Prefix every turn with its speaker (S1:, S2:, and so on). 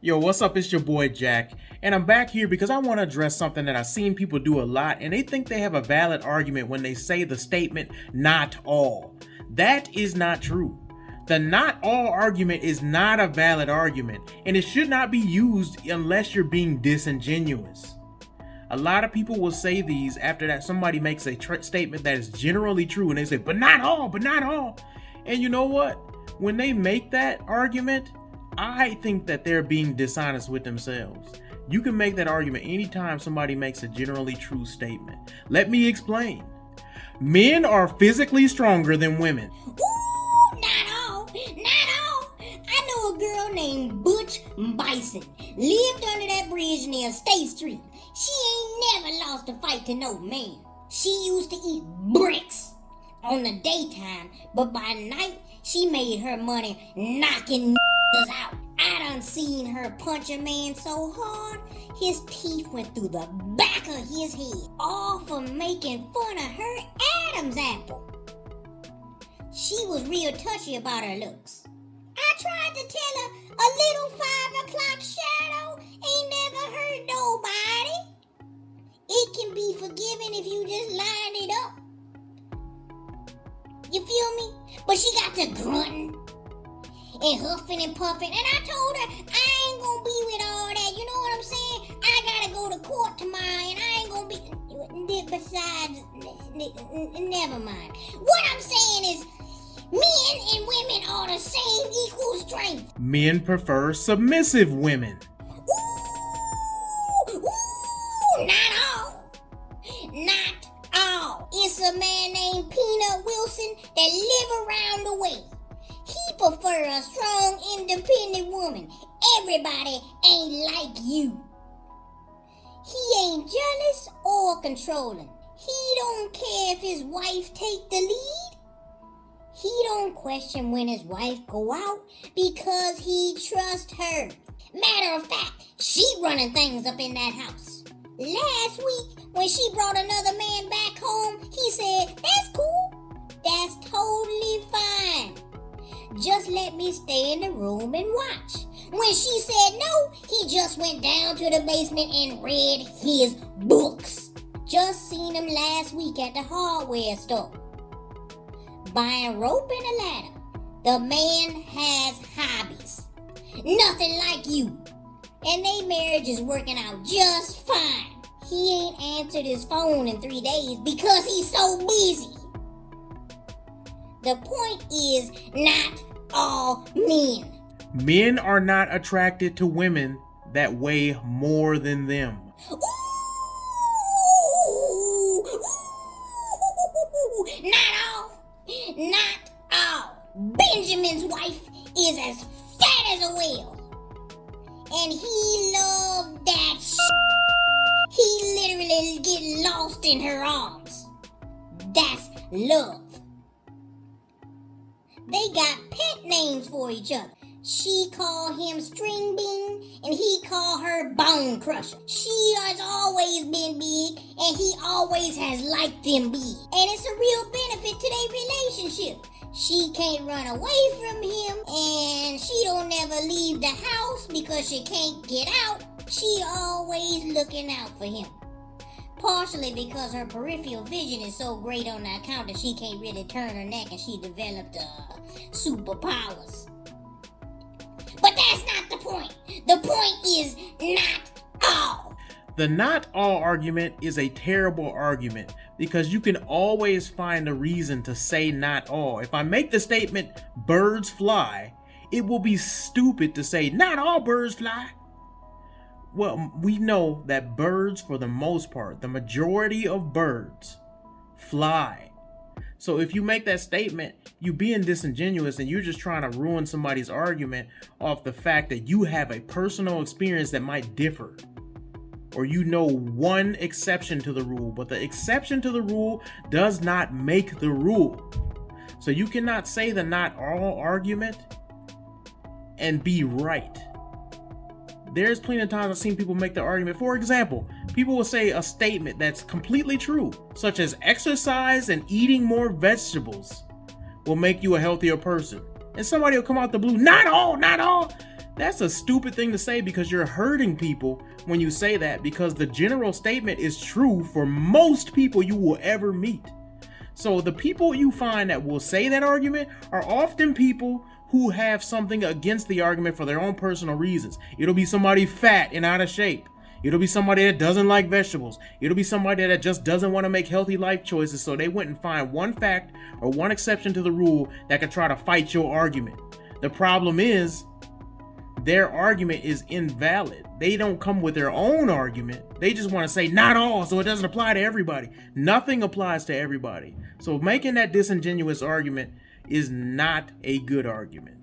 S1: Yo, what's up? It's your boy Jack, and I'm back here because I want to address something that I've seen people do a lot, and they think they have a valid argument when they say the statement, not all. That is not true. The not all argument is not a valid argument, and it should not be used unless you're being disingenuous. A lot of people will say these after that somebody makes a statement that is generally true, and they say, but not all. And you know what? When they make that argument, I think that they're being dishonest with themselves. You can make that argument anytime somebody makes a generally true statement. Let me explain. Men are physically stronger than women.
S2: Ooh, not all. I know a girl named Butch Bison. Lived under that bridge near State Street. She ain't never lost a fight to no man. She used to eat bricks on the daytime, but by night, she made her money knocking out. I done seen her punch a man so hard, his teeth went through the back of his head, all for making fun of her Adam's apple. She was real touchy about her looks. I tried to tell her a little 5 o'clock shadow ain't never hurt nobody. It can be forgiven if you just line it up. You feel me? But she got to grunting and huffing and puffing, and I told her I ain't gonna be with all that. You know what I'm saying? I gotta go to court tomorrow, and I ain't gonna be. Besides, never mind. What I'm saying is, men and women are the same equal strength.
S1: Men prefer submissive women.
S2: Ooh, not all. It's a man named Peanut Wilson that live around the way. He prefer a strong, independent woman. Everybody ain't like you. He ain't jealous or controlling. He don't care if his wife take the lead. He don't question when his wife go out because he trusts her. Matter of fact, she running things up in that house. Last week, when she brought another man back home, he said, that's cool. That's totally fine. Just let me stay in the room and watch. When she said no, he just went down to the basement and read his books. Just seen him last week at the hardware store. Buying rope and a ladder. The man has hobbies. Nothing like you. And their marriage is working out just fine. He ain't answered his phone in 3 days because he's so busy. The point is not all men.
S1: Men are not attracted to women that weigh more than them.
S2: Ooh, not all. Benjamin's wife is as fat as a whale. And he loved that shit. He literally get lost in her arms. That's love. They got pet names for each other. She call him String Bean, and he call her Bone Crusher. She has always been big, and he always has liked them big. And it's a real benefit to their relationship. She can't run away from him, and she don't never leave the house because she can't get out. She always looking out for him. Partially because her peripheral vision is so great on the account that she can't really turn her neck and she developed superpowers. But that's not the point. The point is not all.
S1: The not all argument is a terrible argument because you can always find a reason to say not all. If I make the statement, birds fly, it will be stupid to say, not all birds fly. Well, we know that birds, for the most part, the majority of birds fly. So if you make that statement, you're being disingenuous and you're just trying to ruin somebody's argument off the fact that you have a personal experience that might differ. Or you know one exception to the rule, but the exception to the rule does not make the rule. So you cannot say the not all argument and be right. There's plenty of times I've seen people make the argument. For example, people will say a statement that's completely true, such as exercise and eating more vegetables will make you a healthier person. And somebody will come out the blue, not all. That's a stupid thing to say because you're hurting people when you say that, because the general statement is true for most people you will ever meet. So the people you find that will say that argument are often people who have something against the argument for their own personal reasons. It'll be somebody fat and out of shape. It'll be somebody that doesn't like vegetables. It'll be somebody that just doesn't want to make healthy life choices, so they went and find one fact or one exception to the rule that could try to fight your argument. The problem is, their argument is invalid. They don't come with their own argument. They just want to say not all, so it doesn't apply to everybody. Nothing applies to everybody. So making that disingenuous argument is not a good argument.